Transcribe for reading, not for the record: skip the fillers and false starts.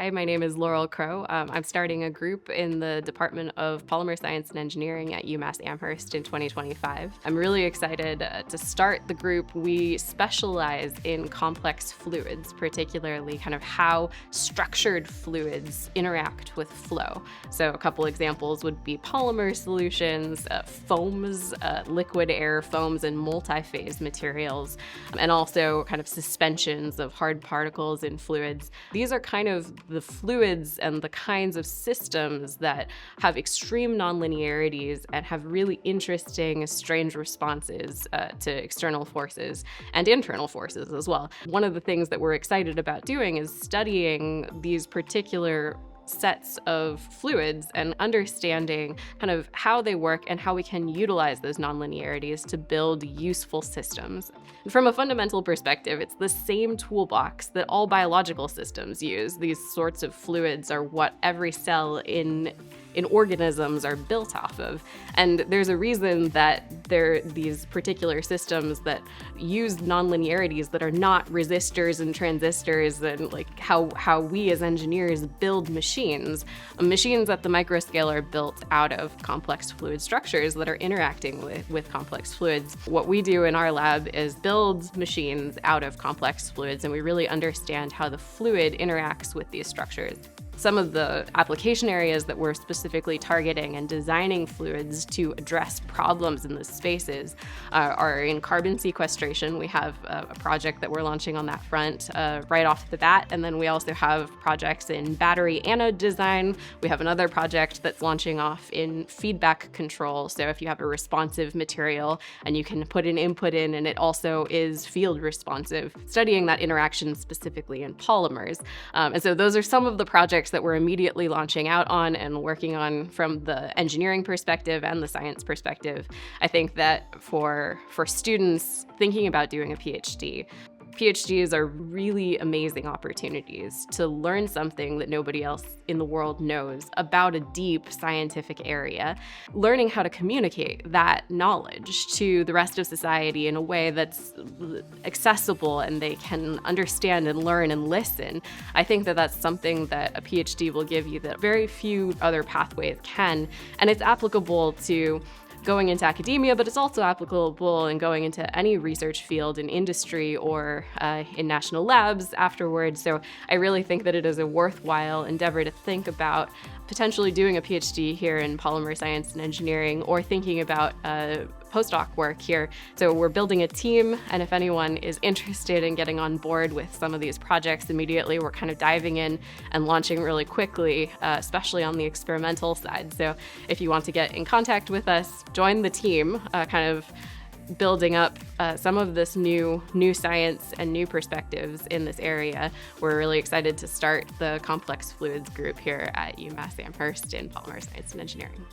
Hi, my name is Laurel Kroo. I'm starting a group in the Department of Polymer Science and Engineering at UMass Amherst in 2025. I'm really excited to start the group. We specialize in complex fluids, particularly kind of how structured fluids interact with flow. So a couple examples would be polymer solutions, foams, liquid air foams, and multi-phase materials, and also kind of suspensions of hard particles in fluids. These are kind of the fluids and the kinds of systems that have extreme nonlinearities and have really interesting, strange responses to external forces and internal forces as well. One of the things that we're excited about doing is studying these particular sets of fluids and understanding kind of how they work and how we can utilize those nonlinearities to build useful systems. And from a fundamental perspective, it's the same toolbox that all biological systems use. These sorts of fluids are what every cell in organisms are built off of. And there's a reason that there are these particular systems that use nonlinearities that are not resistors and transistors and like how we as engineers build machines. Machines at the microscale are built out of complex fluid structures that are interacting with complex fluids. What we do in our lab is build machines out of complex fluids, and we really understand how the fluid interacts with these structures. Some of the application areas that we're specifically targeting and designing fluids to address problems in the spaces are in carbon sequestration. We have a project that we're launching on that front right off the bat, and then we also have projects in battery anode design. We have another project that's launching off in feedback control. So if you have a responsive material and you can put an input in and it also is field responsive, studying that interaction specifically in polymers. And so those are some of the projects that we're immediately launching out on and working on from the engineering perspective and the science perspective. I think that for students thinking about doing a PhDs are really amazing opportunities to learn something that nobody else in the world knows about a deep scientific area, learning how to communicate that knowledge to the rest of society in a way that's accessible and they can understand and learn and listen. I think that that's something that a PhD will give you that very few other pathways can, and it's applicable to going into academia, but it's also applicable in going into any research field in industry or in national labs afterwards. So I really think that it is a worthwhile endeavor to think about potentially doing a PhD here in polymer science and engineering, or thinking about postdoc work here. So we're building a team, and if anyone is interested in getting on board with some of these projects immediately, we're kind of diving in and launching really quickly, especially on the experimental side. So if you want to get in contact with us, join the team, kind of building up some of this new science and new perspectives in this area. We're really excited to start the complex fluids group here at UMass Amherst in polymer science and engineering.